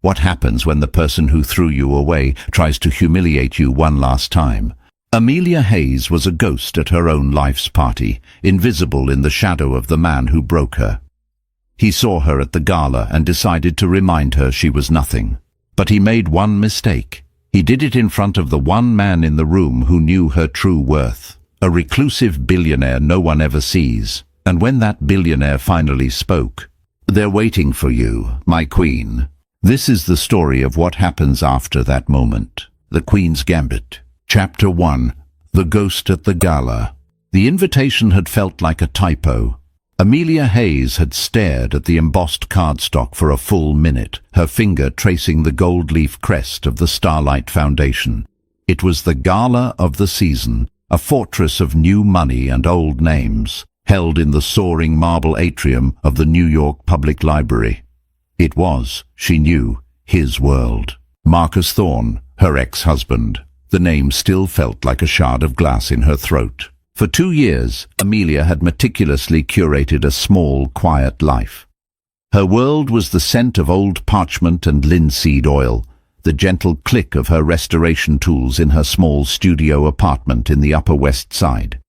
What happens when the person who threw you away tries to humiliate you one last time? Amelia Hayes was a ghost at her own life's party, invisible in the shadow of the man who broke her. He saw her at the gala and decided to remind her she was nothing. But he made one mistake. He did it in front of the one man in the room who knew her true worth. A reclusive billionaire no one ever sees. And when that billionaire finally spoke, "They're waiting for you, my queen." This is the story of what happens after that moment. The Queen's Gambit. Chapter 1. The Ghost at the Gala. The invitation had felt like a typo. Amelia Hayes had stared at the embossed cardstock for a full minute, her finger tracing the gold leaf crest of the Starlight Foundation. It was the gala of the season, a fortress of new money and old names, held in the soaring marble atrium of the New York Public Library. It was, she knew, his world. Marcus Thorne, her ex-husband. The name still felt like a shard of glass in her throat. For 2 years, Amelia had meticulously curated a small, quiet life. Her world was the scent of old parchment and linseed oil, the gentle click of her restoration tools in her small studio apartment in the Upper West Side.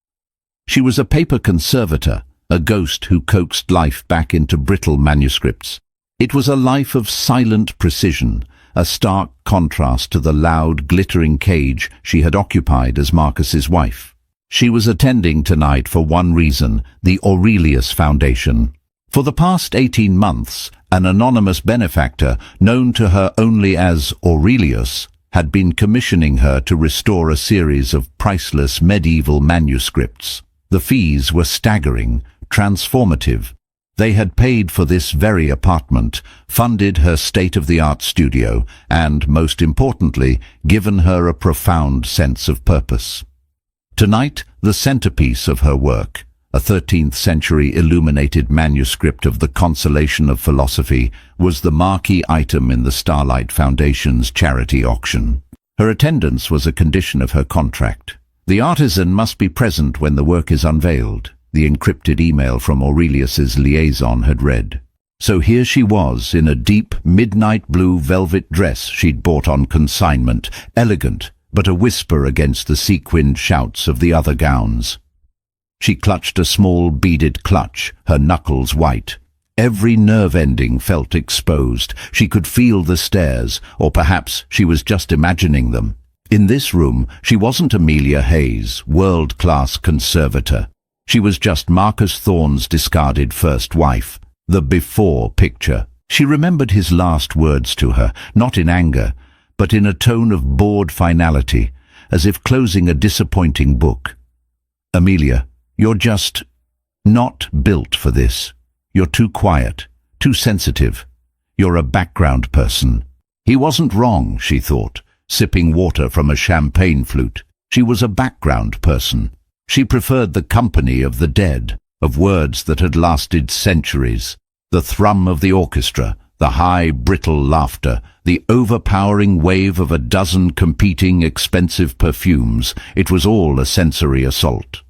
She was a paper conservator, a ghost who coaxed life back into brittle manuscripts. It was a life of silent precision, a stark contrast to the loud, glittering cage she had occupied as Marcus's wife. She was attending tonight for one reason, the Aurelius Foundation. For the past 18 months, an anonymous benefactor, known to her only as Aurelius, had been commissioning her to restore a series of priceless medieval manuscripts. The fees were staggering, transformative. They had paid for this very apartment, funded her state-of-the-art studio, and, most importantly, given her a profound sense of purpose. Tonight, the centerpiece of her work, a 13th-century illuminated manuscript of the Consolation of Philosophy, was the marquee item in the Starlight Foundation's charity auction. Her attendance was a condition of her contract. The artisan must be present when the work is unveiled, the encrypted email from Aurelius's liaison had read. So here she was, in a deep, midnight blue velvet dress she'd bought on consignment, elegant, but a whisper against the sequined shouts of the other gowns. She clutched a small beaded clutch, her knuckles white. Every nerve ending felt exposed. She could feel the stares, or perhaps she was just imagining them. In this room, she wasn't Amelia Hayes, world-class conservator. She was just Marcus Thorne's discarded first wife, the before picture. She remembered his last words to her, not in anger, but in a tone of bored finality, as if closing a disappointing book. "Amelia, you're just not built for this. You're too quiet, too sensitive. You're a background person." He wasn't wrong, she thought, sipping water from a champagne flute. She was a background person. She preferred the company of the dead, of words that had lasted centuries, the thrum of the orchestra, the high, brittle laughter, the overpowering wave of a dozen competing expensive perfumes. It was all a sensory assault.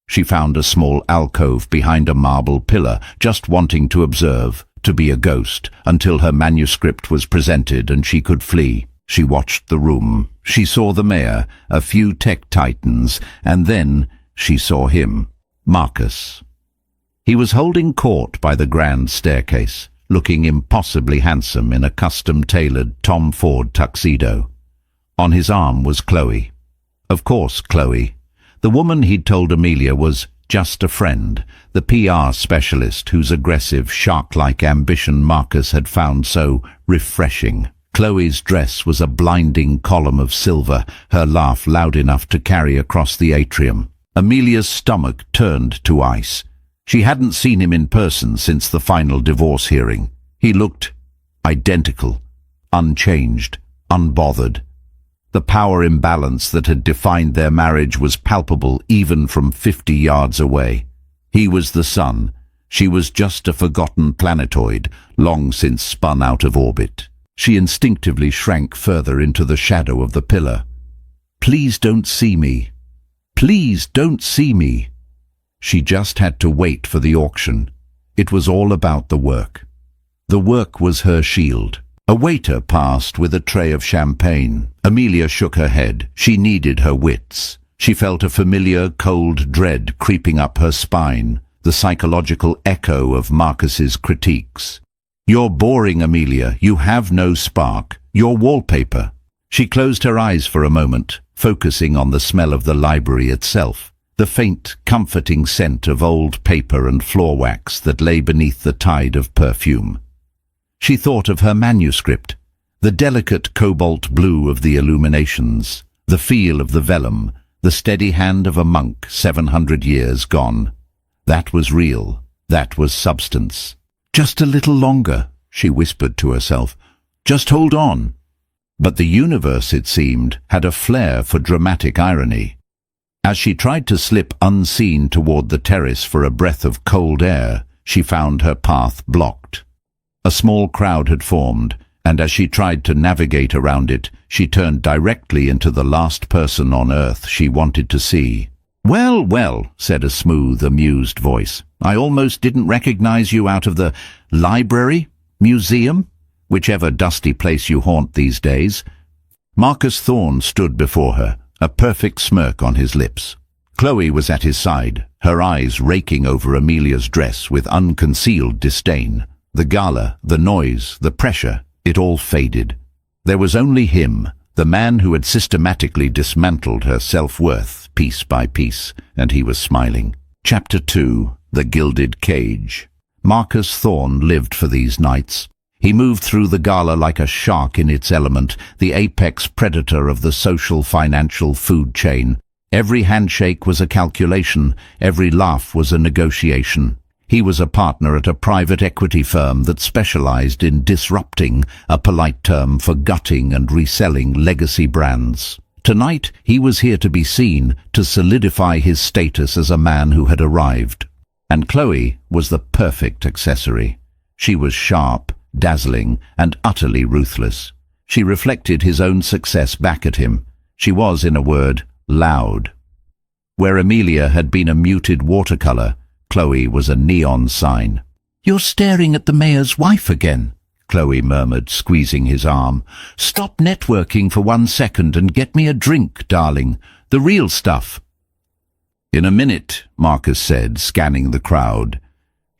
She found a small alcove behind a marble pillar, just wanting to observe, to be a ghost, until her manuscript was presented and she could flee. She watched the room. She saw the mayor, a few tech titans, and then she saw him, Marcus. He was holding court by the grand staircase, looking impossibly handsome in a custom-tailored Tom Ford tuxedo. On his arm was Chloe. Of course, Chloe. The woman he'd told Amelia was just a friend, the PR specialist whose aggressive, shark-like ambition Marcus had found so refreshing. Chloe's dress was a blinding column of silver, her laugh loud enough to carry across the atrium. Amelia's stomach turned to ice. She hadn't seen him in person since the final divorce hearing. He looked identical, unchanged, unbothered. The power imbalance that had defined their marriage was palpable even from 50 yards away. He was the sun. She was just a forgotten planetoid, long since spun out of orbit. She instinctively shrank further into the shadow of the pillar. "Please don't see me. Please don't see me." She just had to wait for the auction. It was all about the work. The work was her shield. A waiter passed with a tray of champagne. Amelia shook her head. She needed her wits. She felt a familiar, cold dread creeping up her spine, the psychological echo of Marcus's critiques. "You're boring, Amelia. You have no spark. You're wallpaper." She closed her eyes for a moment, focusing on the smell of the library itself, the faint, comforting scent of old paper and floor wax that lay beneath the tide of perfume. She thought of her manuscript, the delicate cobalt blue of the illuminations, the feel of the vellum, the steady hand of a monk 700 years gone. That was real. That was substance. "Just a little longer," she whispered to herself. "Just hold on." But the universe, it seemed, had a flair for dramatic irony. As she tried to slip unseen toward the terrace for a breath of cold air, she found her path blocked. A small crowd had formed, and as she tried to navigate around it, she turned directly into the last person on earth she wanted to see. "Well, well," said a smooth, amused voice. "I almost didn't recognize you out of the library, museum, whichever dusty place you haunt these days." Marcus Thorne stood before her, a perfect smirk on his lips. Chloe was at his side, her eyes raking over Amelia's dress with unconcealed disdain. The gala, the noise, the pressure, it all faded. There was only him, the man who had systematically dismantled her self-worth piece by piece, and he was smiling. Chapter 2. The Gilded Cage. Marcus Thorne lived for these nights. He moved through the gala like a shark in its element, the apex predator of the social, financial food chain. Every handshake was a calculation, every laugh was a negotiation. He was a partner at a private equity firm that specialized in disrupting, a polite term for gutting and reselling legacy brands. Tonight, he was here to be seen, to solidify his status as a man who had arrived. And Chloe was the perfect accessory. She was sharp, dazzling, and utterly ruthless. She reflected his own success back at him. She was, in a word, loud. Where Amelia had been a muted watercolor, Chloe was a neon sign. "You're staring at the mayor's wife again," Chloe murmured, squeezing his arm. "Stop networking for 1 second and get me a drink, darling. The real stuff." "In a minute," Marcus said, scanning the crowd.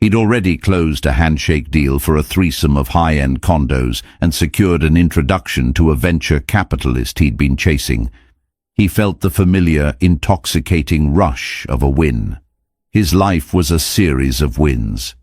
He'd already closed a handshake deal for a threesome of high-end condos and secured an introduction to a venture capitalist he'd been chasing. He felt the familiar, intoxicating rush of a win. His life was a series of wins.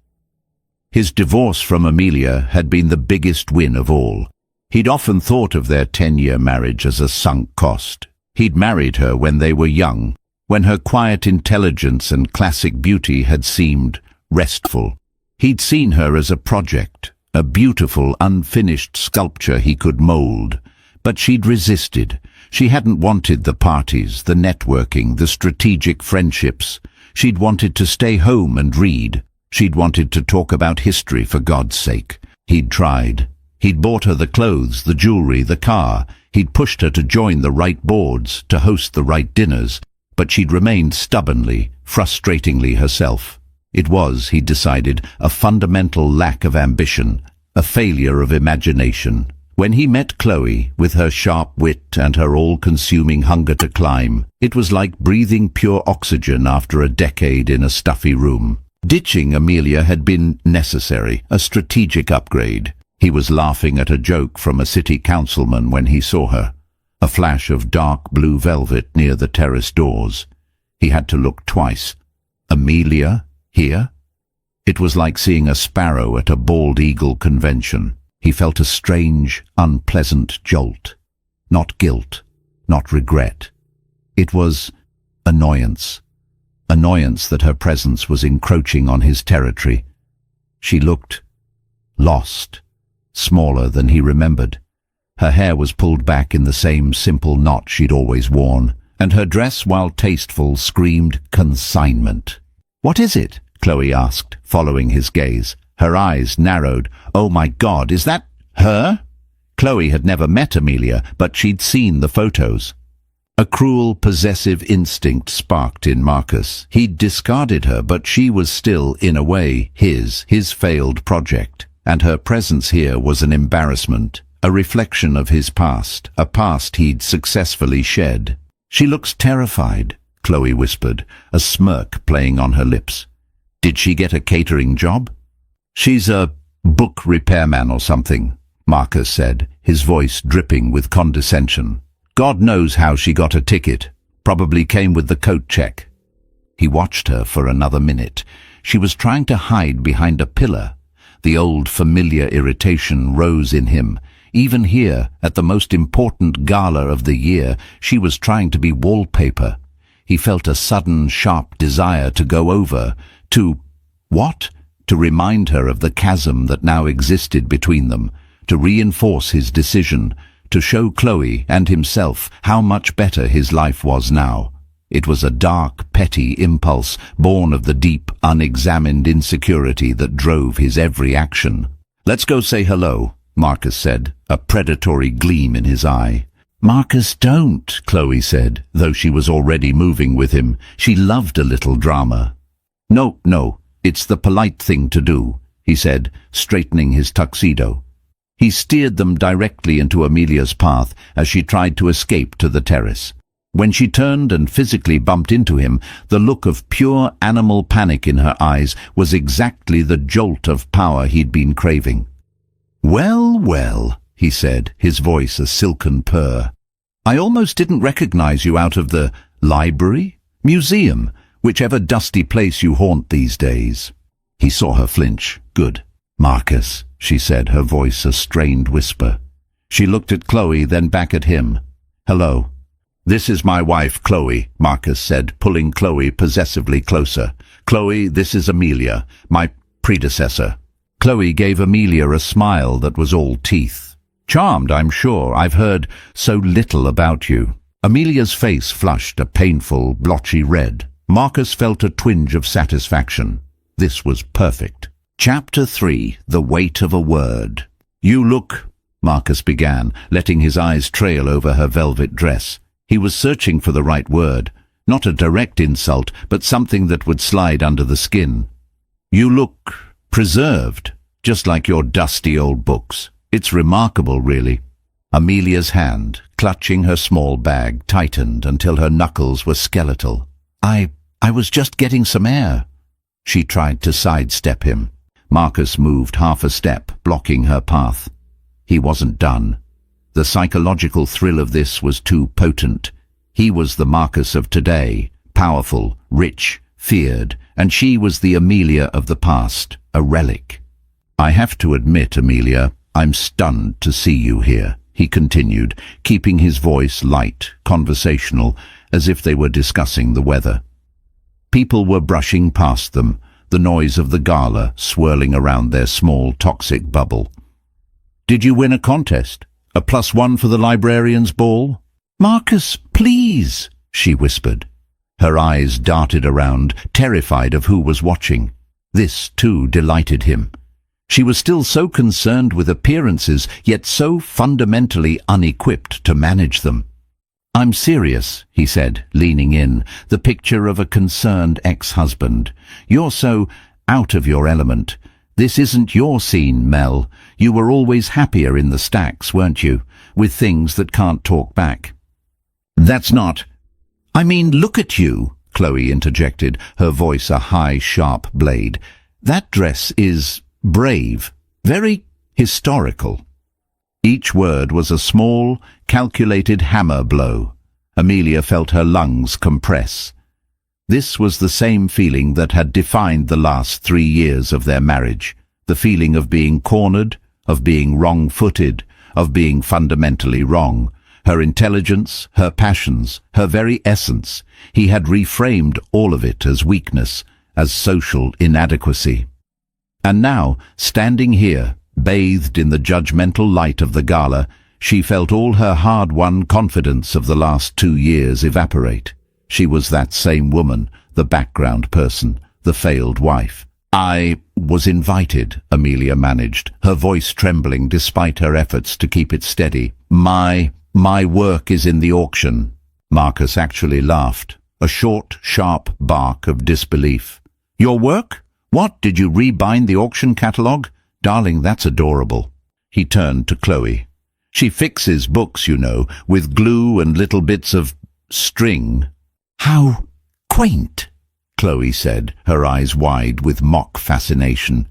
His divorce from Amelia had been the biggest win of all. He'd often thought of their 10-year marriage as a sunk cost. He'd married her when they were young, when her quiet intelligence and classic beauty had seemed restful. He'd seen her as a project, a beautiful, unfinished sculpture he could mold. But she'd resisted. She hadn't wanted the parties, the networking, the strategic friendships. She'd wanted to stay home and read. She'd wanted to talk about history, for God's sake. He'd tried. He'd bought her the clothes, the jewelry, the car. He'd pushed her to join the right boards, to host the right dinners. But she'd remained stubbornly, frustratingly herself. It was, he decided, a fundamental lack of ambition, a failure of imagination. When he met Chloe, with her sharp wit and her all-consuming hunger to climb, it was like breathing pure oxygen after a decade in a stuffy room. Ditching Amelia had been necessary, a strategic upgrade. He was laughing at a joke from a city councilman when he saw her. A flash of dark blue velvet near the terrace doors. He had to look twice. Amelia? Here? It was like seeing a sparrow at a bald eagle convention. He felt a strange, unpleasant jolt. Not guilt, not regret. It was annoyance. Annoyance that her presence was encroaching on his territory. She looked lost, smaller than he remembered. Her hair was pulled back in the same simple knot she'd always worn, and her dress, while tasteful, screamed consignment. "What is it?" Chloe asked, following his gaze. Her eyes narrowed. "Oh my God, is that her?" Chloe had never met Amelia, but she'd seen the photos. A cruel, possessive instinct sparked in Marcus. He'd discarded her, but she was still, in a way, his failed project. and her presence here was an embarrassment, a reflection of his past, a past he'd successfully shed. "She looks terrified," Chloe whispered, a smirk playing on her lips. "Did she get a catering job?" "She's a book repairman or something," Marcus said, his voice dripping with condescension. "God knows how she got a ticket. Probably came with the coat check." He watched her for another minute. She was trying to hide behind a pillar. The old familiar irritation rose in him. Even here, at the most important gala of the year, she was trying to be wallpaper. He felt a sudden, sharp desire to go over, to... what? To remind her of the chasm that now existed between them, to reinforce his decision, to show Chloe and himself how much better his life was now. It was a dark, petty impulse, born of the deep, unexamined insecurity that drove his every action. "Let's go say hello," Marcus said, a predatory gleam in his eye. "Marcus, don't," Chloe said, though she was already moving with him. She loved a little drama. No, it's the polite thing to do," he said, straightening his tuxedo. He steered them directly into Amelia's path as she tried to escape to the terrace. When she turned and physically bumped into him, the look of pure animal panic in her eyes was exactly the jolt of power he'd been craving. Well, he said, his voice a silken purr. "I almost didn't recognize you out of the library, museum, whichever dusty place you haunt these days." He saw her flinch. "Good. Marcus," she said, her voice a strained whisper. She looked at Chloe, then back at him. "Hello." "This is my wife, Chloe," Marcus said, pulling Chloe possessively closer. "Chloe, this is Amelia, my predecessor." Chloe gave Amelia a smile that was all teeth. "Charmed, I'm sure. I've heard so little about you." Amelia's face flushed a painful, blotchy red. Marcus felt a twinge of satisfaction. This was perfect. Chapter 3. The Weight of a Word. "You look," Marcus began, letting his eyes trail over her velvet dress. He was searching for the right word, not a direct insult, but something that would slide under the skin. "You look preserved, just like your dusty old books. It's remarkable, really." Amelia's hand, clutching her small bag, tightened until her knuckles were skeletal. I was just getting some air." She tried to sidestep him. Marcus moved half a step, blocking her path. He wasn't done. The psychological thrill of this was too potent. He was the Marcus of today, powerful, rich, feared, and she was the Amelia of the past, a relic. "I have to admit, Amelia, I'm stunned to see you here," he continued, keeping his voice light, conversational, as if they were discussing the weather. People were brushing past them, the noise of the gala swirling around their small, toxic bubble. "Did you win a contest? A +1 for the librarian's ball?" "Marcus, please," she whispered. Her eyes darted around, terrified of who was watching. This, too, delighted him. She was still so concerned with appearances, yet so fundamentally unequipped to manage them. "I'm serious," he said, leaning in, the picture of a concerned ex-husband. "You're so out of your element. This isn't your scene, Mel. You were always happier in the stacks, weren't you, with things that can't talk back." "That's not—" "I mean, look at you," Chloe interjected, her voice a high, sharp blade. "That dress is brave, very historical." Each word was a small, calculated hammer blow. Amelia felt her lungs compress. This was the same feeling that had defined the last 3 years of their marriage, the feeling of being cornered, of being wrong-footed, of being fundamentally wrong. Her intelligence, her passions, her very essence, he had reframed all of it as weakness, as social inadequacy. And now, standing here, bathed in the judgmental light of the gala, she felt all her hard-won confidence of the last 2 years evaporate. She was that same woman, the background person, the failed wife. "I was invited," Amelia managed, her voice trembling despite her efforts to keep it steady. My work is in the auction." Marcus actually laughed, a short, sharp bark of disbelief. "Your work? What, did you rebind the auction catalogue? Darling, that's adorable. He turned to Chloe. She fixes books, you know, with glue and little bits of string. How quaint, Chloe said, her eyes wide with mock fascination.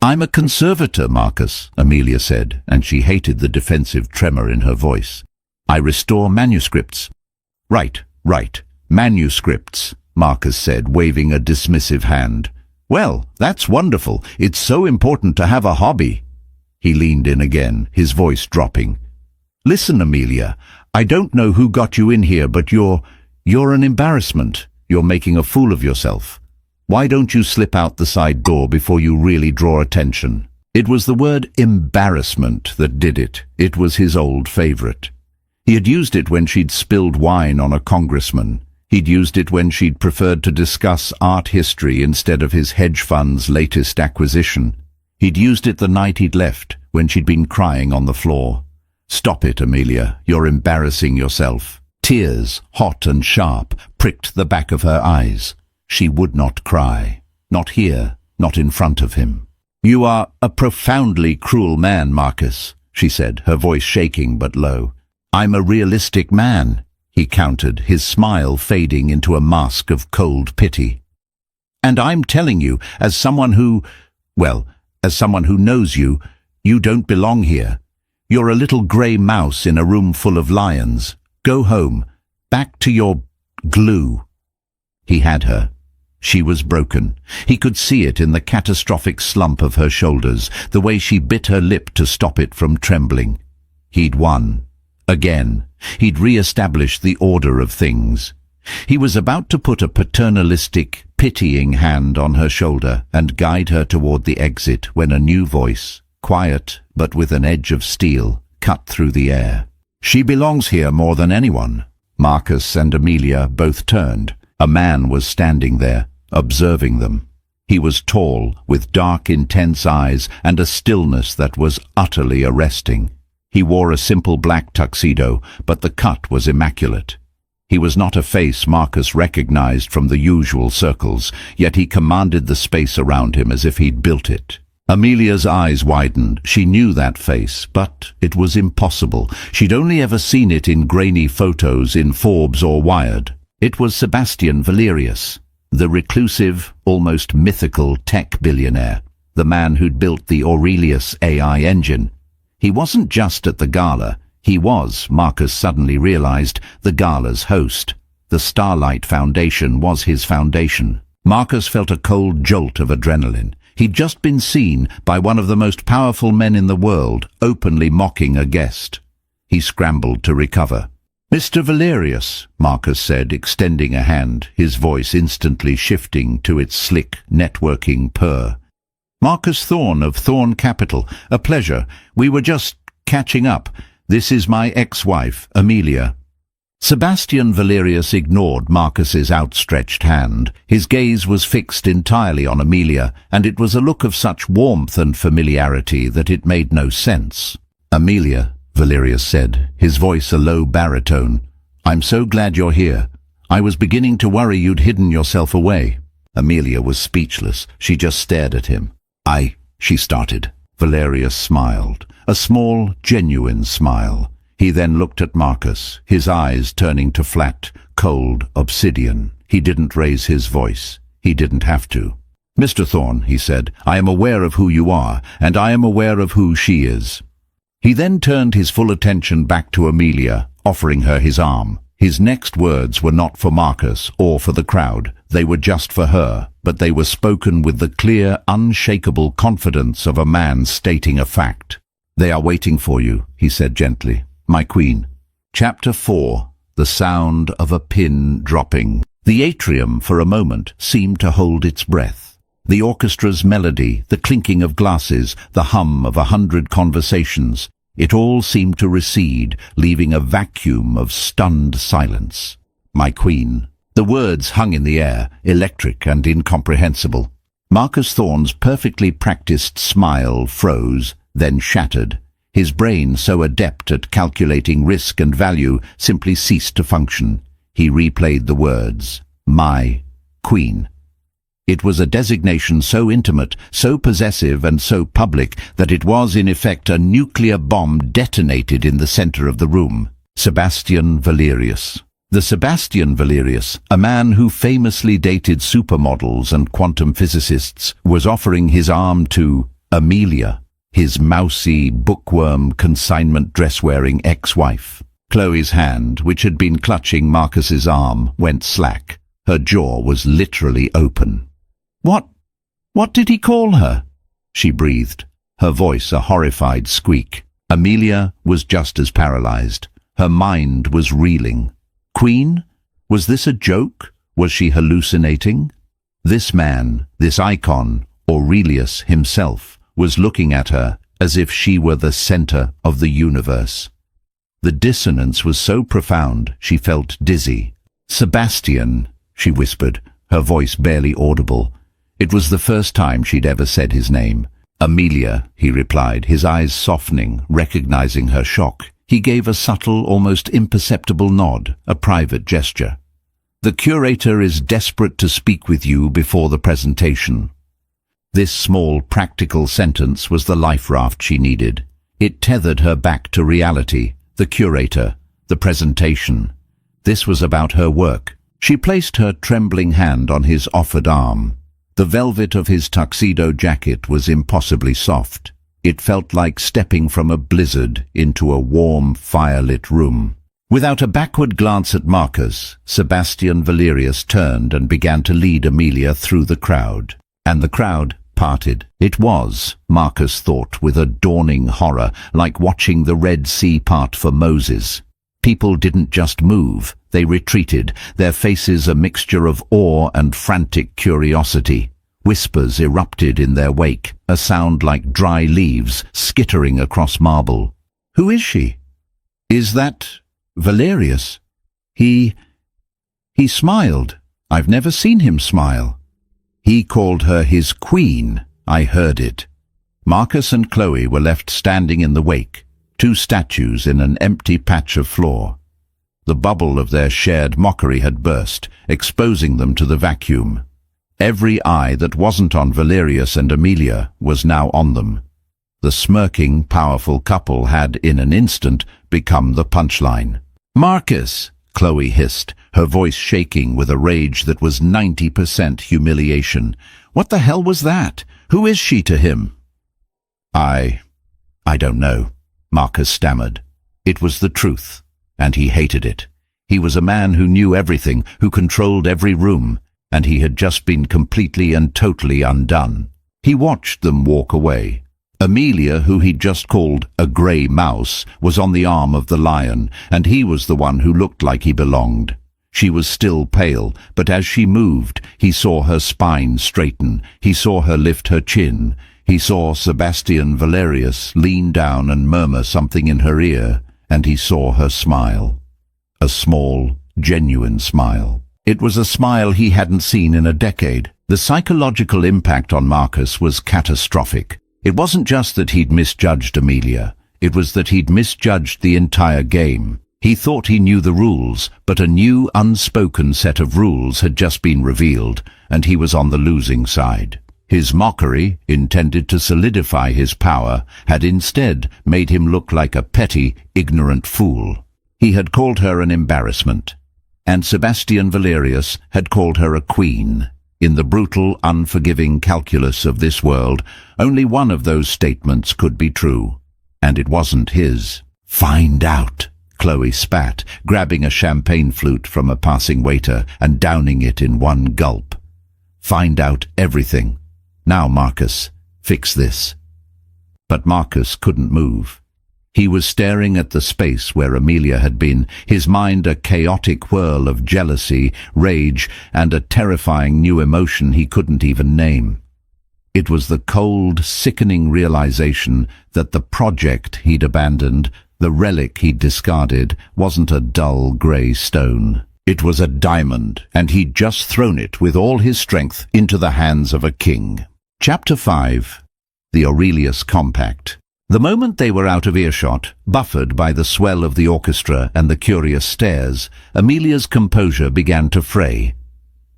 I'm a conservator, Marcus, Amelia said, and she hated the defensive tremor in her voice. I restore manuscripts. Right, manuscripts, Marcus said, waving a dismissive hand. Well, that's wonderful. It's so important to have a hobby. He leaned in again, his voice dropping. Listen, Amelia, I don't know who got you in here, but you're an embarrassment. You're making a fool of yourself. Why don't you slip out the side door before you really draw attention? It was the word embarrassment that did it. It was his old favorite. He had used it when she'd spilled wine on a congressman. He'd used it when she'd preferred to discuss art history instead of his hedge fund's latest acquisition. He'd used it the night he'd left, when she'd been crying on the floor. Stop it, Amelia. You're embarrassing yourself. Tears, hot and sharp, pricked the back of her eyes. She would not cry. Not here, not in front of him. You are a profoundly cruel man, Marcus, she said, her voice shaking but low. I'm a realistic man, he countered, his smile fading into a mask of cold pity. And I'm telling you, as someone who knows you, you don't belong here. You're a little grey mouse in a room full of lions. Go home. Back to your glue. He had her. She was broken. He could see it in the catastrophic slump of her shoulders, the way she bit her lip to stop it from trembling. He'd won. Again. He'd re-established the order of things. He was about to put a paternalistic, pitying hand on her shoulder and guide her toward the exit when a new voice, quiet but with an edge of steel, cut through the air. She belongs here more than anyone. Marcus and Amelia both turned. A man was standing there, observing them. He was tall, with dark, intense eyes and a stillness that was utterly arresting. He wore a simple black tuxedo, but the cut was immaculate. He was not a face Marcus recognized from the usual circles, yet he commanded the space around him as if he'd built it. Amelia's eyes widened. She knew that face, but it was impossible. She'd only ever seen it in grainy photos in Forbes or Wired. It was Sebastian Valerius, the reclusive, almost mythical tech billionaire, the man who'd built the Aurelius AI engine. He wasn't just at the gala. He was, Marcus suddenly realized, the gala's host. The Starlight Foundation was his foundation. Marcus felt a cold jolt of adrenaline. He'd just been seen by one of the most powerful men in the world, openly mocking a guest. He scrambled to recover. Mr. Valerius, Marcus said, extending a hand, his voice instantly shifting to its slick, networking purr. Marcus Thorne of Thorne Capital. A pleasure. We were just catching up. This is my ex-wife, Amelia. Sebastian Valerius ignored Marcus's outstretched hand. His gaze was fixed entirely on Amelia, and it was a look of such warmth and familiarity that it made no sense. Amelia, Valerius said, his voice a low baritone. I'm so glad you're here. I was beginning to worry you'd hidden yourself away. Amelia was speechless. She just stared at him. She started. Valerius smiled. A small, genuine smile. He then looked at Marcus, his eyes turning to flat, cold obsidian. He didn't raise his voice. He didn't have to. Mr. Thorne, he said, I am aware of who you are, and I am aware of who she is. He then turned his full attention back to Amelia, offering her his arm. His next words were not for Marcus or for the crowd. They were just for her, but they were spoken with the clear, unshakable confidence of a man stating a fact. They are waiting for you, he said gently. My queen. Chapter 4. The sound of a pin dropping. The atrium, for a moment, seemed to hold its breath. The orchestra's melody, the clinking of glasses, the hum of 100 conversations, it all seemed to recede, leaving a vacuum of stunned silence. My queen. The words hung in the air, electric and incomprehensible. Marcus Thorne's perfectly practiced smile froze, then shattered. His brain, so adept at calculating risk and value, simply ceased to function. He replayed the words, my queen. It was a designation so intimate, so possessive and so public that it was in effect a nuclear bomb detonated in the center of the room. Sebastian Valerius. The Sebastian Valerius, a man who famously dated supermodels and quantum physicists, was offering his arm to Amelia, his mousy, bookworm, consignment dress-wearing ex-wife. Chloe's hand, which had been clutching Marcus's arm, went slack. Her jaw was literally open. What did he call her? She breathed, her voice a horrified squeak. Amelia was just as paralyzed. Her mind was reeling. Queen? Was this a joke? Was she hallucinating? This man, this icon, Aurelius himself, was looking at her as if she were the center of the universe. The dissonance was so profound she felt dizzy. Sebastian, she whispered, her voice barely audible. It was the first time she'd ever said his name. Amelia, he replied, his eyes softening, recognizing her shock. He gave a subtle, almost imperceptible nod, a private gesture. The curator is desperate to speak with you before the presentation. This small, practical sentence was the life raft she needed. It tethered her back to reality, the curator, the presentation. This was about her work. She placed her trembling hand on his offered arm. The velvet of his tuxedo jacket was impossibly soft. It felt like stepping from a blizzard into a warm, firelit room. Without a backward glance at Marcus, Sebastian Valerius turned and began to lead Amelia through the crowd. And the crowd parted. It was, Marcus thought with a dawning horror, like watching the Red Sea part for Moses. People didn't just move, they retreated, their faces a mixture of awe and frantic curiosity. Whispers erupted in their wake, a sound like dry leaves skittering across marble. Who is she? Is that Valerius? He smiled. I've never seen him smile. He called her his queen. I heard it. Marcus and Chloe were left standing in the wake, two statues in an empty patch of floor. The bubble of their shared mockery had burst, exposing them to the vacuum. Every eye that wasn't on Valerius and Amelia was now on them. The smirking, powerful couple had, in an instant, become the punchline. "Marcus!" Chloe hissed, her voice shaking with a rage that was 90% humiliation. "What the hell was that? Who is she to him?" I don't know," Marcus stammered. It was the truth, and he hated it. He was a man who knew everything, who controlled every room, and he had just been completely and totally undone. He watched them walk away. Amelia, who he'd just called a grey mouse, was on the arm of the lion, and he was the one who looked like he belonged. She was still pale, but as she moved, he saw her spine straighten, he saw her lift her chin, he saw Sebastian Valerius lean down and murmur something in her ear, and he saw her smile. A small, genuine smile. It was a smile he hadn't seen in a decade. The psychological impact on Marcus was catastrophic. It wasn't just that he'd misjudged Amelia. It was that he'd misjudged the entire game. He thought he knew the rules, but a new, unspoken set of rules had just been revealed, and he was on the losing side. His mockery, intended to solidify his power, had instead made him look like a petty, ignorant fool. He had called her an embarrassment, and Sebastian Valerius had called her a queen. In the brutal, unforgiving calculus of this world, only one of those statements could be true, and it wasn't his. "Find out," Chloe spat, grabbing a champagne flute from a passing waiter and downing it in one gulp. "Find out everything. Now, Marcus, fix this." But Marcus couldn't move. He was staring at the space where Amelia had been, his mind a chaotic whirl of jealousy, rage, and a terrifying new emotion he couldn't even name. It was the cold, sickening realization that the project he'd abandoned, the relic he'd discarded, wasn't a dull grey stone. It was a diamond, and he'd just thrown it with all his strength into the hands of a king. Chapter 5. The Aurelius Compact. The moment they were out of earshot, buffered by the swell of the orchestra and the curious stares, Amelia's composure began to fray.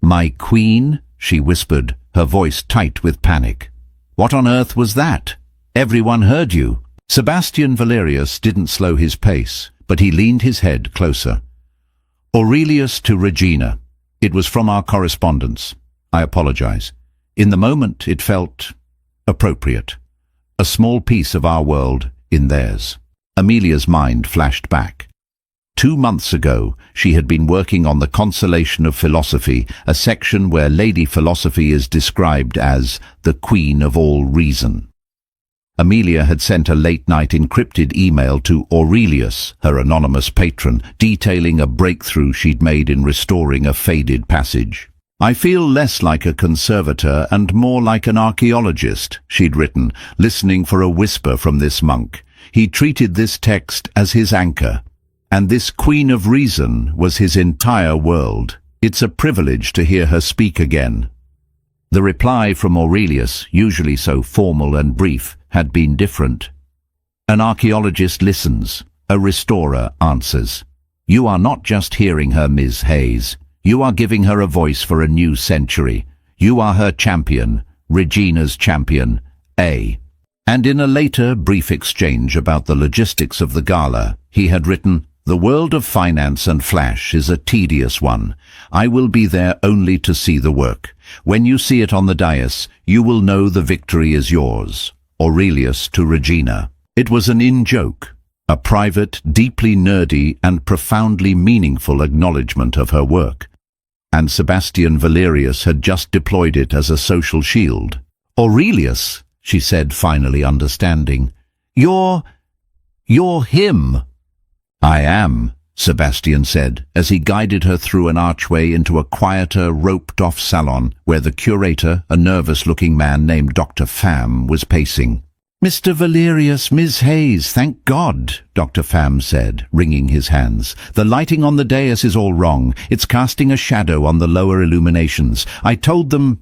"My queen?" she whispered, her voice tight with panic. "What on earth was that? Everyone heard you." Sebastian Valerius didn't slow his pace, but he leaned his head closer. "Aurelius to Regina. It was from our correspondence. I apologize. In the moment it felt appropriate. A small piece of our world in theirs." Amelia's mind flashed back. 2 months ago, she had been working on the Consolation of Philosophy, a section where Lady Philosophy is described as the Queen of all reason. Amelia had sent a late-night encrypted email to Aurelius, her anonymous patron, detailing a breakthrough she'd made in restoring a faded passage. "I feel less like a conservator and more like an archaeologist," she'd written, listening for a whisper from this monk. He treated this text as his anchor, and this Queen of Reason was his entire world. It's a privilege to hear her speak again. The reply from Aurelius, usually so formal and brief, had been different. An archaeologist listens, a restorer answers. You are not just hearing her, Ms. Hayes. You are giving her a voice for a new century. You are her champion, Regina's champion, A. And in a later, brief exchange about the logistics of the gala, he had written, "The world of finance and flash is a tedious one. I will be there only to see the work. When you see it on the dais, you will know the victory is yours. Aurelius to Regina." It was an in-joke, a private, deeply nerdy and profoundly meaningful acknowledgement of her work. And Sebastian Valerius had just deployed it as a social shield. "Aurelius," she said, finally understanding. You're him." "I am," Sebastian said, as he guided her through an archway into a quieter, roped-off salon where the curator, a nervous-looking man named Dr. Pham, was pacing. "Mr. Valerius, Ms. Hayes, thank God," Dr. Pham said, wringing his hands. "The lighting on the dais is all wrong. It's casting a shadow on the lower illuminations. I told them—"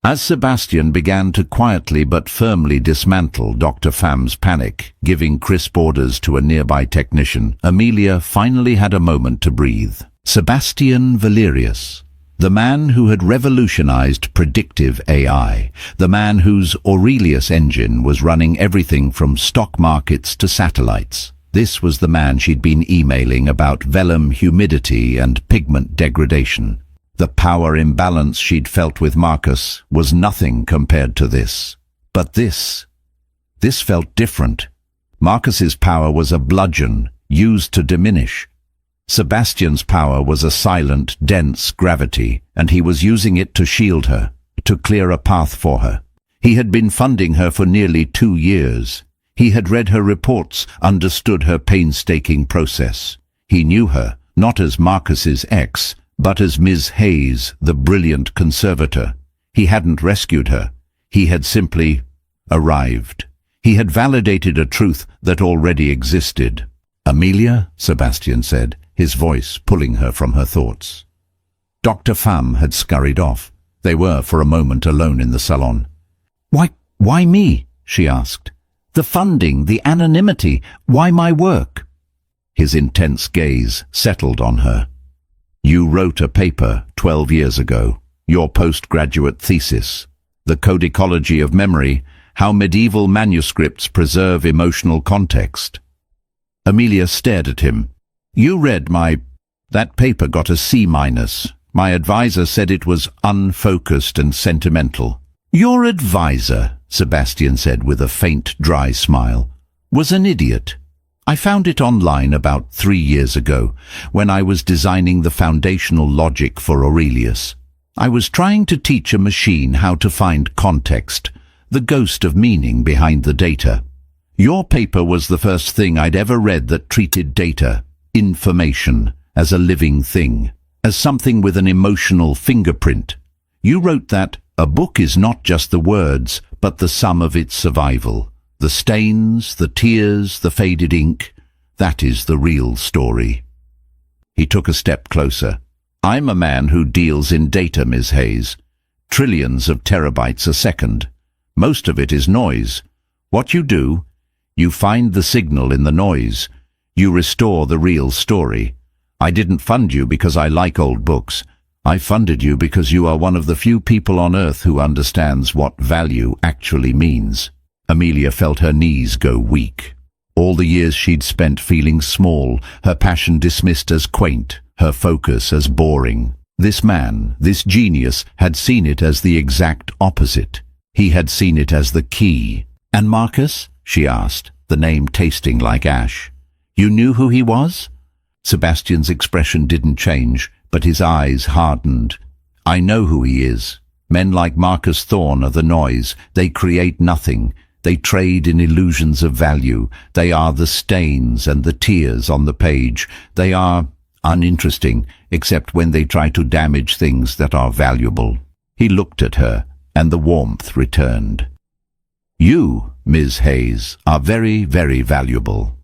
As Sebastian began to quietly but firmly dismantle Dr. Pham's panic, giving crisp orders to a nearby technician, Amelia finally had a moment to breathe. Sebastian Valerius, the man who had revolutionized predictive AI, the man whose Aurelius engine was running everything from stock markets to satellites. This was the man she'd been emailing about vellum humidity and pigment degradation. The power imbalance she'd felt with Marcus was nothing compared to this. But this felt different. Marcus's power was a bludgeon, used to diminish. Sebastian's power was a silent, dense gravity, and he was using it to shield her, to clear a path for her. He had been funding her for nearly 2 years. He had read her reports, understood her painstaking process. He knew her, not as Marcus's ex, but as Ms. Hayes, the brilliant conservator. He hadn't rescued her. He had simply arrived. He had validated a truth that already existed. "Amelia," Sebastian said, his voice pulling her from her thoughts. Dr. Pham had scurried off. They were, for a moment, alone in the salon. Why me?" she asked. "The funding, the anonymity, why my work?" His intense gaze settled on her. "You wrote a paper 12 years ago, your postgraduate thesis, The Codicology of Memory, How Medieval Manuscripts Preserve Emotional Context." Amelia stared at him. "You read that paper got a C-. My advisor said it was unfocused and sentimental." "Your advisor," Sebastian said with a faint, dry smile, "was an idiot. I found it online about 3 years ago, when I was designing the foundational logic for Aurelius. I was trying to teach a machine how to find context, the ghost of meaning behind the data. Your paper was the first thing I'd ever read that treated data, information, as a living thing, as something with an emotional fingerprint. You wrote that a book is not just the words, but the sum of its survival. The stains, the tears, the faded ink, that is the real story." He took a step closer. "I'm a man who deals in data, Ms. Hayes. Trillions of terabytes a second. Most of it is noise. What you do, you find the signal in the noise. You restore the real story. I didn't fund you because I like old books. I funded you because you are one of the few people on earth who understands what value actually means. Amelia felt her knees go weak. All the years she'd spent feeling small, her passion dismissed as quaint, her focus as boring. This man, this genius, had seen it as the exact opposite. He had seen it as the key. "And Marcus?" she asked, the name tasting like ash. "You knew who he was?" Sebastian's expression didn't change, but his eyes hardened. "I know who he is. Men like Marcus Thorne are the noise. They create nothing. They trade in illusions of value. They are the stains and the tears on the page. They are uninteresting, except when they try to damage things that are valuable." He looked at her, and the warmth returned. "You, Ms. Hayes, are very, very valuable.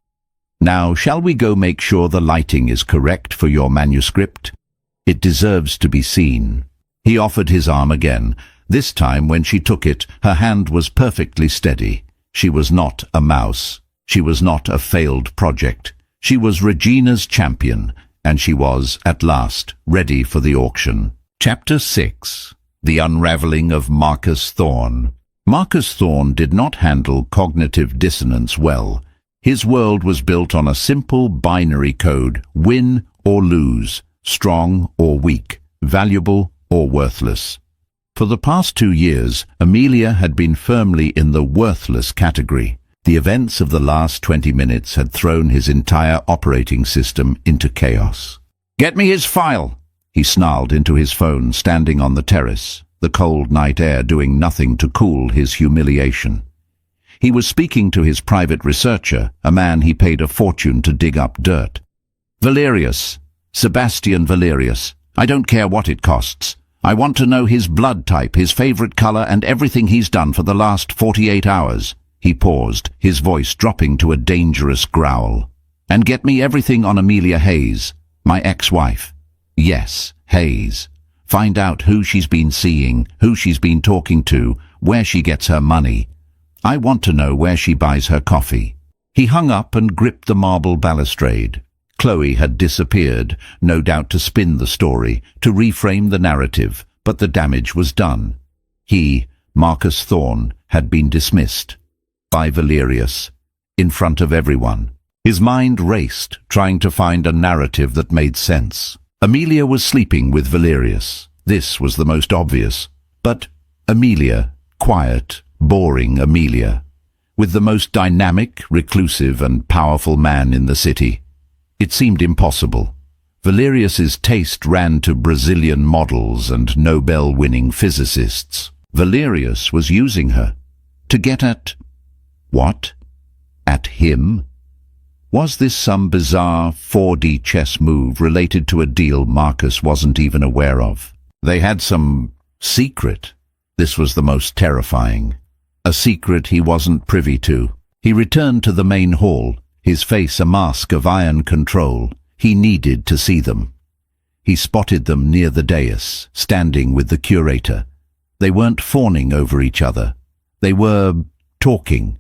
Now, shall we go make sure the lighting is correct for your manuscript? It deserves to be seen." He offered his arm again. This time, when she took it, her hand was perfectly steady. She was not a mouse. She was not a failed project. She was Regina's champion, and she was, at last, ready for the auction. Chapter 6. The Unraveling of Marcus Thorne. Marcus Thorne did not handle cognitive dissonance well. His world was built on a simple binary code: win or lose, strong or weak, valuable or worthless. For the past 2 years, Amelia had been firmly in the worthless category. The events of the last 20 minutes had thrown his entire operating system into chaos. "Get me his file!" he snarled into his phone, standing on the terrace, the cold night air doing nothing to cool his humiliation. He was speaking to his private researcher, a man he paid a fortune to dig up dirt. "Valerius, Sebastian Valerius. I don't care what it costs. I want to know his blood type, his favorite color, and everything he's done for the last 48 hours. He paused, his voice dropping to a dangerous growl. "And get me everything on Amelia Hayes, my ex-wife. Yes, Hayes. Find out who she's been seeing, who she's been talking to, where she gets her money. I want to know where she buys her coffee." He hung up and gripped the marble balustrade. Chloe had disappeared, no doubt to spin the story, to reframe the narrative, but the damage was done. He, Marcus Thorne, had been dismissed by Valerius, in front of everyone. His mind raced, trying to find a narrative that made sense. Amelia was sleeping with Valerius. This was the most obvious. But Amelia, quiet, boring Amelia, with the most dynamic, reclusive and powerful man in the city. It seemed impossible. Valerius's taste ran to Brazilian models and Nobel-winning physicists. Valerius was using her to get at... what? At him? Was this some bizarre 4D chess move related to a deal Marcus wasn't even aware of? They had some secret. This was the most terrifying. A secret he wasn't privy to. He returned to the main hall, his face a mask of iron control. He needed to see them. He spotted them near the dais, standing with the curator. They weren't fawning over each other. They were talking,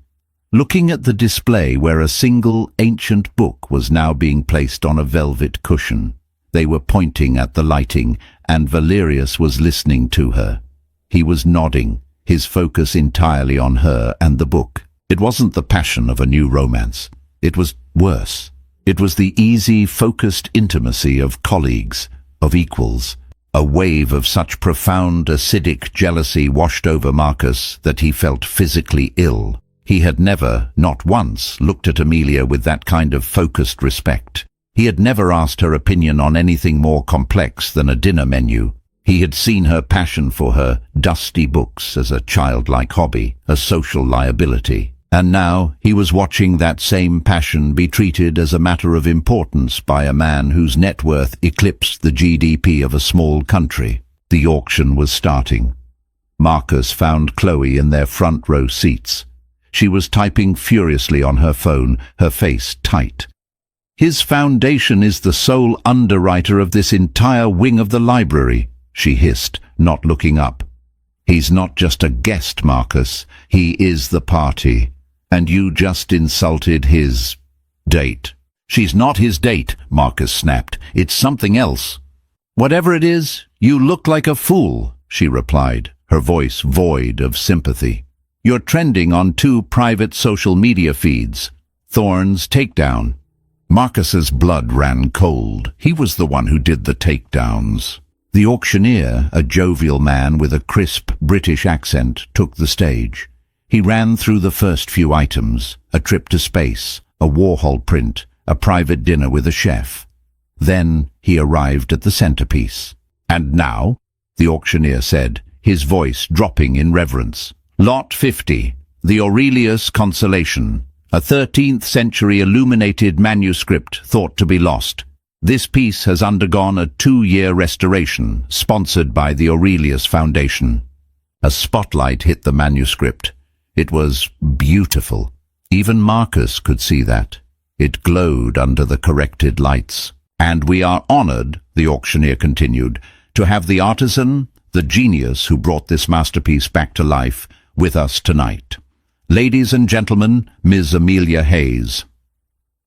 looking at the display where a single ancient book was now being placed on a velvet cushion. They were pointing at the lighting, and Valerius was listening to her. He was nodding, his focus entirely on her and the book. It wasn't the passion of a new romance. It was worse. It was the easy, focused intimacy of colleagues, of equals. A wave of such profound, acidic jealousy washed over Marcus that he felt physically ill. He had never, not once, looked at Amelia with that kind of focused respect. He had never asked her opinion on anything more complex than a dinner menu. He had seen her passion for her dusty books as a childlike hobby, a social liability. And now he was watching that same passion be treated as a matter of importance by a man whose net worth eclipsed the GDP of a small country. The auction was starting. Marcus found Chloe in their front row seats. She was typing furiously on her phone, her face tight. "His foundation is the sole underwriter of this entire wing of the library," she hissed, not looking up. "He's not just a guest, Marcus. He is the party. And you just insulted his date." "She's not his date," Marcus snapped. "It's something else." "Whatever it is, you look like a fool," she replied, her voice void of sympathy. "You're trending on 2 private social media feeds. Thorne's takedown." Marcus's blood ran cold. He was the one who did the takedowns. The auctioneer, a jovial man with a crisp British accent, took the stage. He ran through the first few items: a trip to space, a Warhol print, a private dinner with a chef. Then he arrived at the centerpiece. "And now," the auctioneer said, his voice dropping in reverence, "Lot 50, the Aurelius Consolation, a 13th century illuminated manuscript thought to be lost. This piece has undergone a 2-year restoration, sponsored by the Aurelius Foundation." A spotlight hit the manuscript. It was beautiful. Even Marcus could see that. It glowed under the corrected lights. "And we are honored," the auctioneer continued, "to have the artisan, the genius who brought this masterpiece back to life, with us tonight. Ladies and gentlemen, Ms. Amelia Hayes."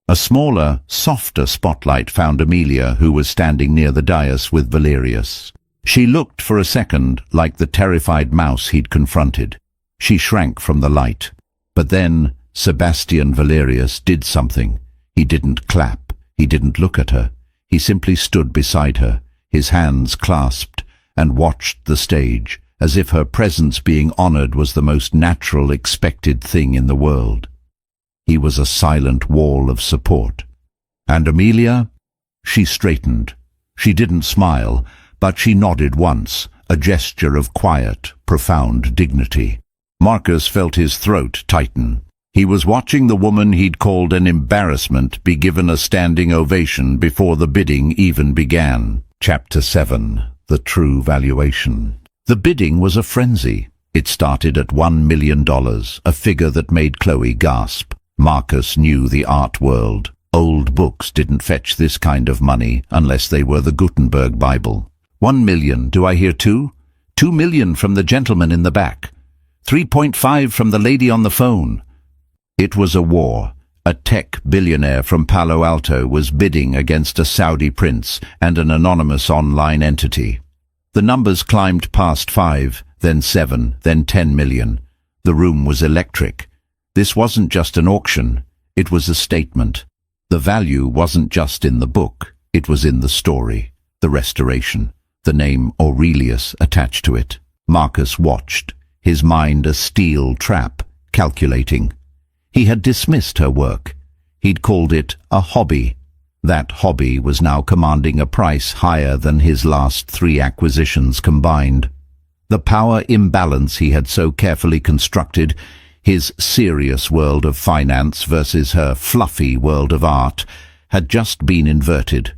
A smaller, softer spotlight found Amelia, who was standing near the dais with Valerius. She looked for a second like the terrified mouse he'd confronted. She shrank from the light. But then Sebastian Valerius did something. He didn't clap. He didn't look at her. He simply stood beside her, his hands clasped, and watched the stage, as if her presence being honored was the most natural, expected thing in the world. He was a silent wall of support. And Amelia? She straightened. She didn't smile, but she nodded once, a gesture of quiet, profound dignity. Marcus felt his throat tighten. He was watching the woman he'd called an embarrassment be given a standing ovation before the bidding even began. Chapter 7. The True Valuation. The bidding was a frenzy. It started at $1 million, a figure that made Chloe gasp. Marcus knew the art world. Old books didn't fetch this kind of money unless they were the Gutenberg Bible. 1 million, do I hear 2? 2 million from the gentleman in the back. 3.5 from the lady on the phone. It was a war. A tech billionaire from Palo Alto was bidding against a Saudi prince and an anonymous online entity. The numbers climbed past 5, then 7, then 10 million. The room was electric. This wasn't just an auction. It was a statement. The value wasn't just in the book. It was in the story, the restoration, the name Aurelius attached to it. Marcus watched, his mind a steel trap, calculating. He had dismissed her work. He'd called it a hobby. That hobby was now commanding a price higher than his last 3 acquisitions combined. The power imbalance he had so carefully constructed, his serious world of finance versus her fluffy world of art, had just been inverted.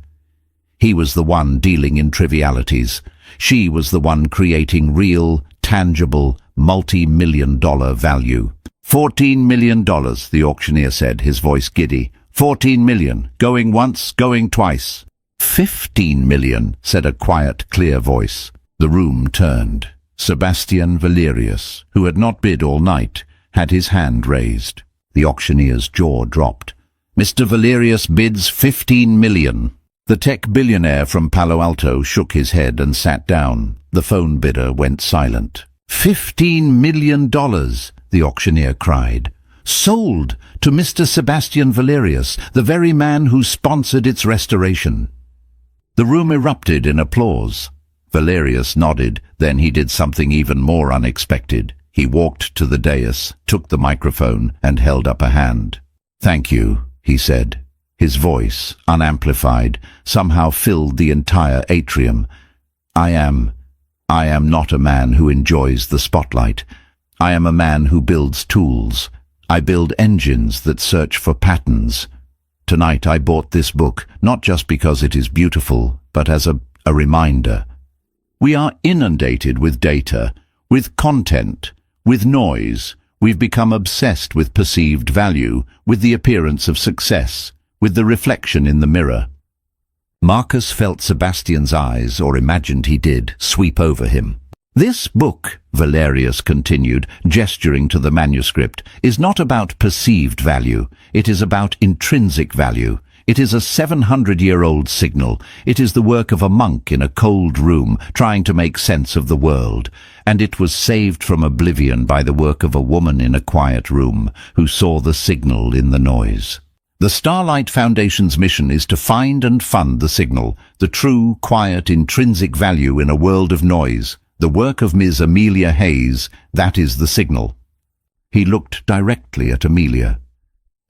He was the one dealing in trivialities. She was the one creating real, tangible, multi-million-dollar value. $14 million, the auctioneer said, his voice giddy. 14 million, going once, going twice. 15 million, said a quiet, clear voice. The room turned. Sebastian Valerius, who had not bid all night, had his hand raised. The auctioneer's jaw dropped. Mr. Valerius bids 15 million. The tech billionaire from Palo Alto shook his head and sat down. The phone bidder went silent. $15 million, the auctioneer cried. Sold to Mr. Sebastian Valerius, the very man who sponsored its restoration. The room erupted in applause. Valerius nodded, then he did something even more unexpected. He walked to the dais, took the microphone, and held up a hand. "Thank you," he said. His voice, unamplified, somehow filled the entire atrium. I am not a man who enjoys the spotlight. I am a man who builds tools. I build engines that search for patterns. Tonight I bought this book, not just because it is beautiful, but as a reminder. We are inundated with data, with content, with noise. We've become obsessed with perceived value, with the appearance of success, with the reflection in the mirror. Marcus felt Sebastian's eyes, or imagined he did, sweep over him. This book, Valerius continued, gesturing to the manuscript, is not about perceived value. It is about intrinsic value. It is a 700-year-old signal. It is the work of a monk in a cold room trying to make sense of the world, and it was saved from oblivion by the work of a woman in a quiet room who saw the signal in the noise. The Starlight Foundation's mission is to find and fund the signal, the true, quiet, intrinsic value in a world of noise. The work of Ms. Amelia Hayes, that is the signal. He looked directly at Amelia.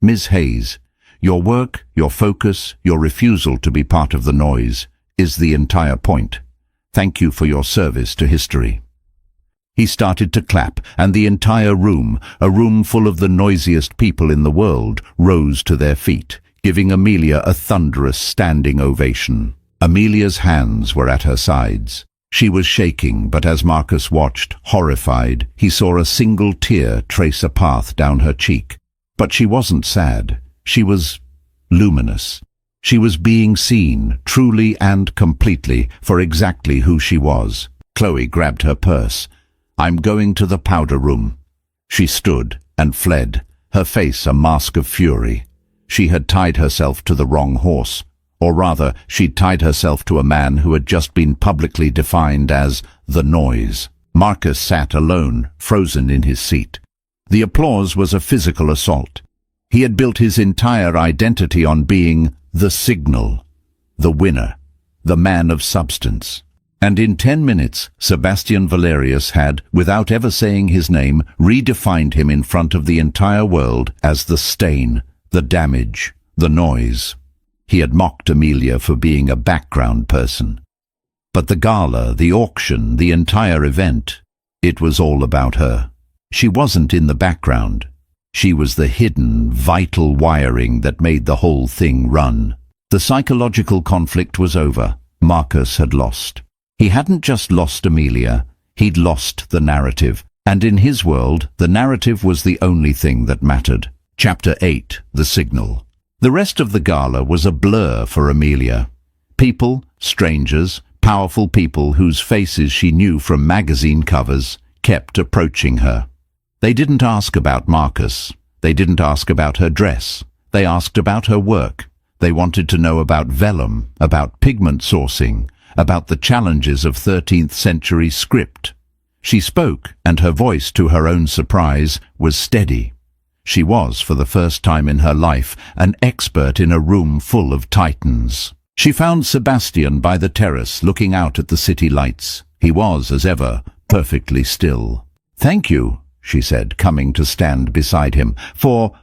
Ms. Hayes, your work, your focus, your refusal to be part of the noise is the entire point. Thank you for your service to history. He started to clap, and the entire room, a room full of the noisiest people in the world, rose to their feet, giving Amelia a thunderous standing ovation. Amelia's hands were at her sides. She was shaking, but as Marcus watched, horrified, he saw a single tear trace a path down her cheek. But she wasn't sad. She was luminous. She was being seen, truly and completely, for exactly who she was. Chloe grabbed her purse. I'm going to the powder room. She stood and fled, her face a mask of fury. She had tied herself to the wrong horse. Or rather, she'd tied herself to a man who had just been publicly defined as the noise. Marcus sat alone, frozen in his seat. The applause was a physical assault. He had built his entire identity on being the signal, the winner, the man of substance. And in 10 minutes, Sebastian Valerius had, without ever saying his name, redefined him in front of the entire world as the stain, the damage, the noise. He had mocked Amelia for being a background person. But the gala, the auction, the entire event, it was all about her. She wasn't in the background. She was the hidden, vital wiring that made the whole thing run. The psychological conflict was over. Marcus had lost. He hadn't just lost Amelia, he'd lost the narrative. And in his world, the narrative was the only thing that mattered. Chapter 8, The Signal. The rest of the gala was a blur for Amelia. People, strangers, powerful people whose faces she knew from magazine covers, kept approaching her. They didn't ask about Marcus. They didn't ask about her dress. They asked about her work. They wanted to know about vellum, about pigment sourcing, about the challenges of 13th century script. She spoke, and her voice, to her own surprise, was steady. She was, for the first time in her life, an expert in a room full of titans. She found Sebastian by the terrace, looking out at the city lights. He was, as ever, perfectly still. "Thank you," she said, coming to stand beside him, for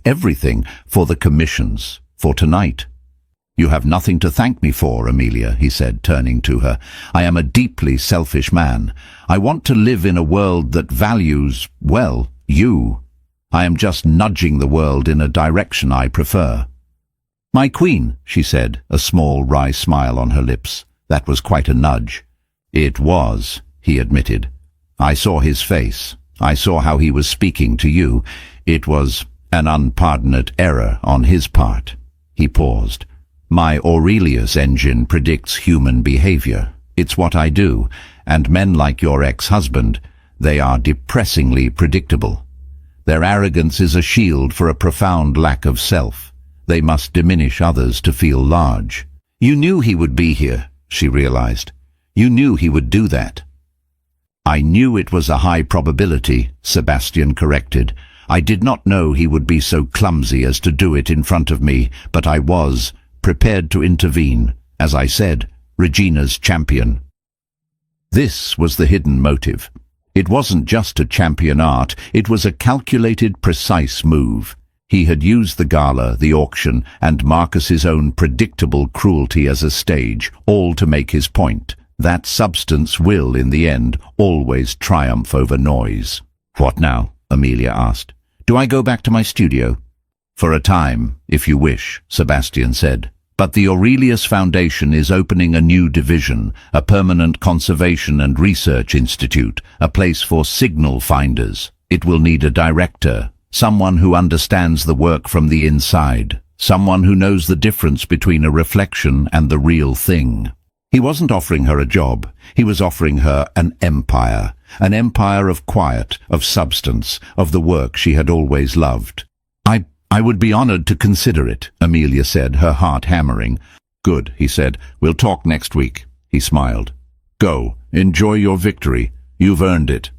everything, for the commissions, for tonight. "You have nothing to thank me for, Amelia," he said, turning to her. "I am a deeply selfish man. I want to live in a world that values, you. I am just nudging the world in a direction I prefer." "My queen," she said, a small wry smile on her lips. That was quite a nudge. "It was," he admitted. "I saw his face. I saw how he was speaking to you. It was an unpardoned error on his part." He paused. "My Aurelius engine predicts human behavior. It's what I do, and men like your ex-husband, they are depressingly predictable. Their arrogance is a shield for a profound lack of self. They must diminish others to feel large." "You knew he would be here," she realized. "You knew he would do that." "I knew it was a high probability," Sebastian corrected. "I did not know he would be so clumsy as to do it in front of me, but I was prepared to intervene, as I said, Regina's champion." This was the hidden motive. It wasn't just to champion art, it was a calculated, precise move. He had used the gala, the auction, and Marcus's own predictable cruelty as a stage, all to make his point. That substance will, in the end, always triumph over noise. "What now?" Amelia asked. "Do I go back to my studio?" "For a time, if you wish," Sebastian said. "But the Aurelius Foundation is opening a new division, a permanent conservation and research institute, a place for signal finders. It will need a director, someone who understands the work from the inside, someone who knows the difference between a reflection and the real thing." He wasn't offering her a job. He was offering her an empire of quiet, of substance, of the work she had always loved. I would be honored to consider it, Amelia said, her heart hammering. Good, he said. We'll talk next week. He smiled. Go, enjoy your victory. You've earned it.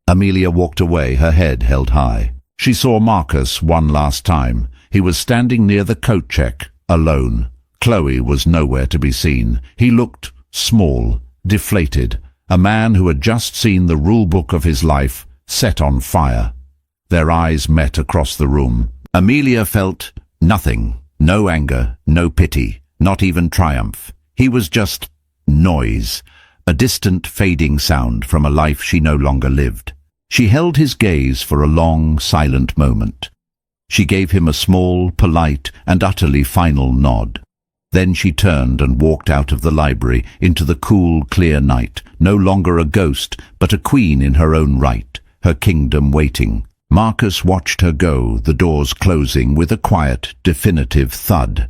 Amelia walked away, her head held high. She saw Marcus one last time. He was standing near the coat check, alone. Chloe was nowhere to be seen. He looked small, deflated, a man who had just seen the rule book of his life set on fire. Their eyes met across the room. Amelia felt nothing, no anger, no pity, not even triumph. He was just noise, a distant, fading sound from a life she no longer lived. She held his gaze for a long, silent moment. She gave him a small, polite, and utterly final nod. Then she turned and walked out of the library into the cool, clear night, no longer a ghost, but a queen in her own right, her kingdom waiting. Marcus watched her go, the doors closing with a quiet, definitive thud.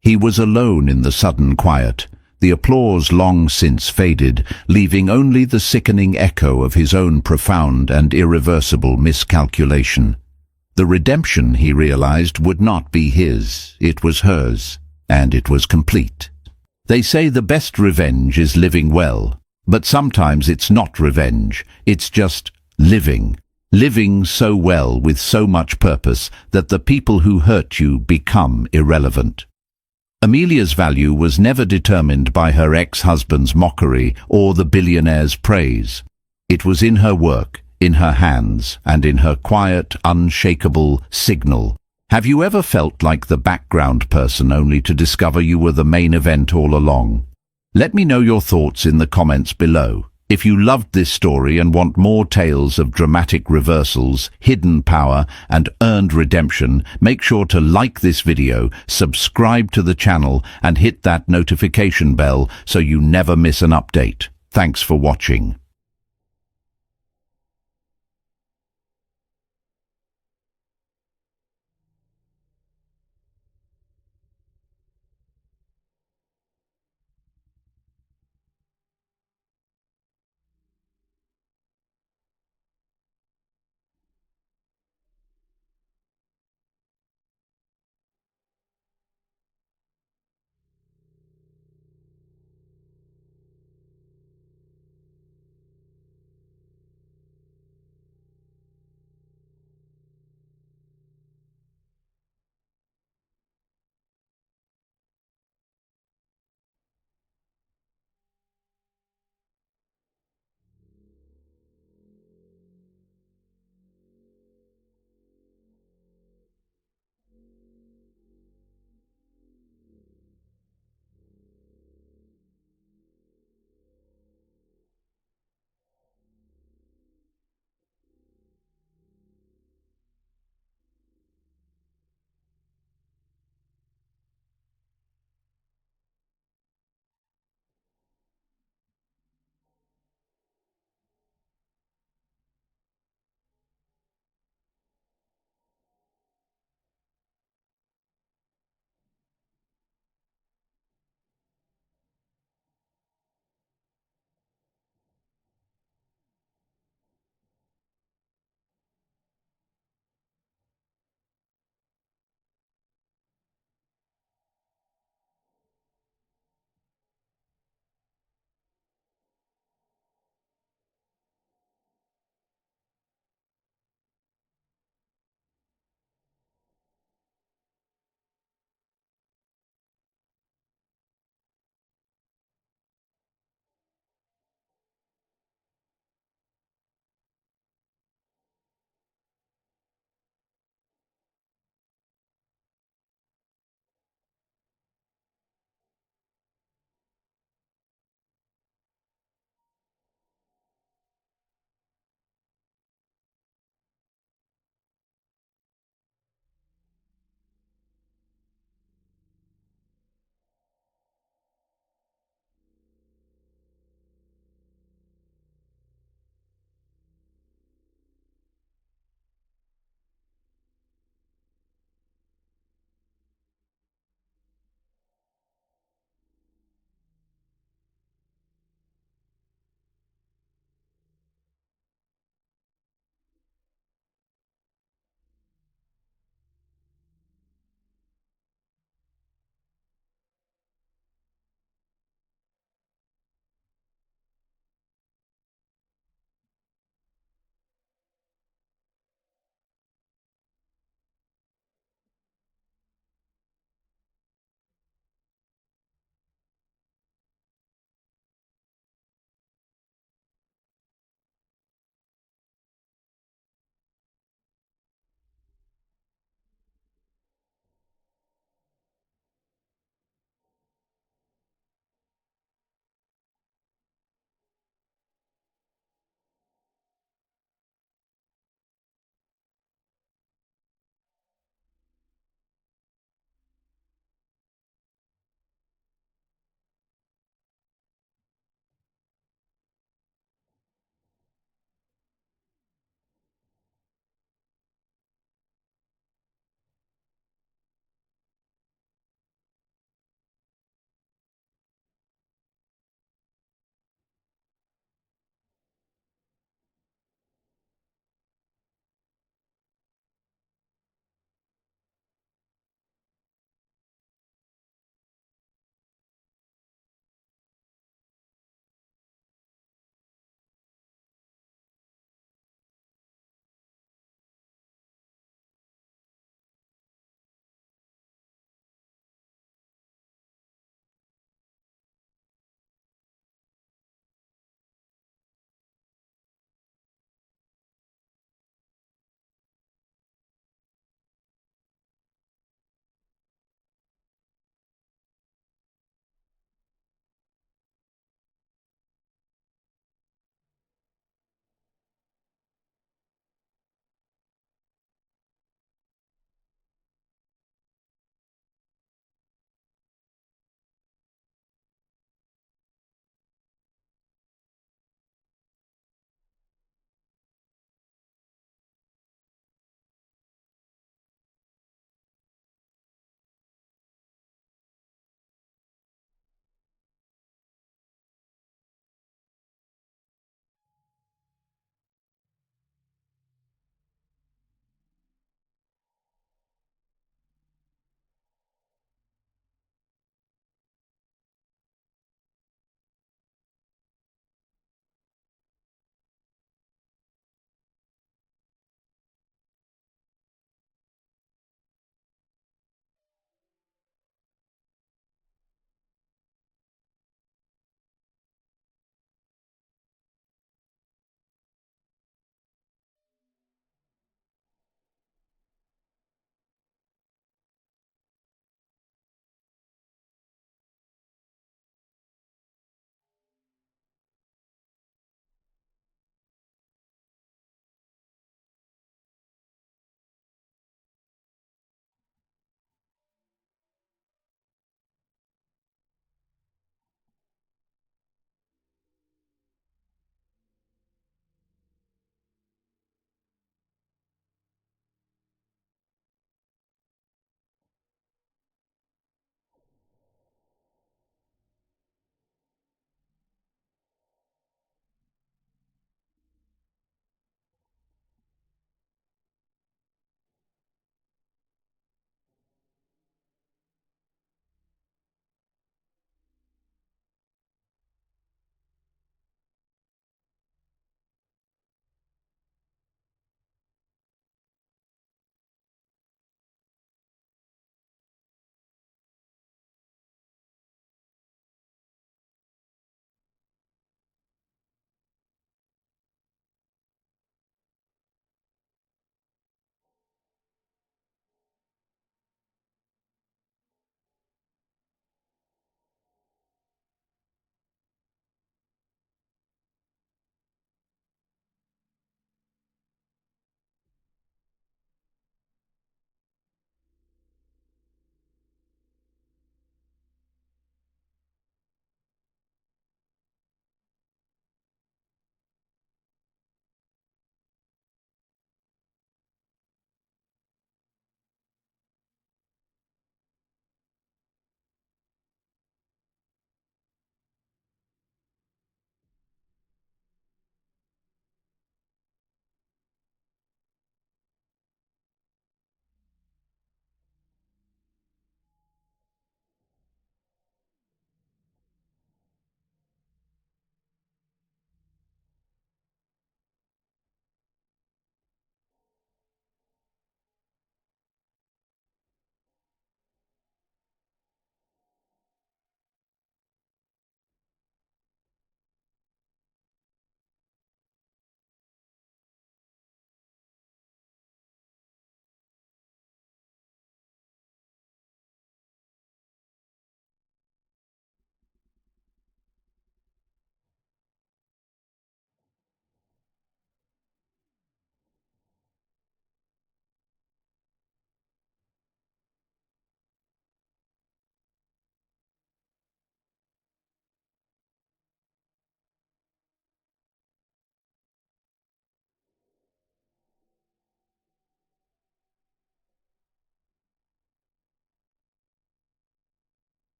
He was alone in the sudden quiet, the applause long since faded, leaving only the sickening echo of his own profound and irreversible miscalculation. The redemption, he realized, would not be his, it was hers, and it was complete. They say the best revenge is living well, but sometimes it's not revenge, it's just living. Living so well with so much purpose that the people who hurt you become irrelevant. Amelia's value was never determined by her ex-husband's mockery or the billionaire's praise. It was in her work, in her hands, and in her quiet, unshakable signal. Have you ever felt like the background person only to discover you were the main event all along? Let me know your thoughts in the comments below. If you loved this story and want more tales of dramatic reversals, hidden power, and earned redemption, make sure to like this video, subscribe to the channel, and hit that notification bell so you never miss an update. Thanks for watching.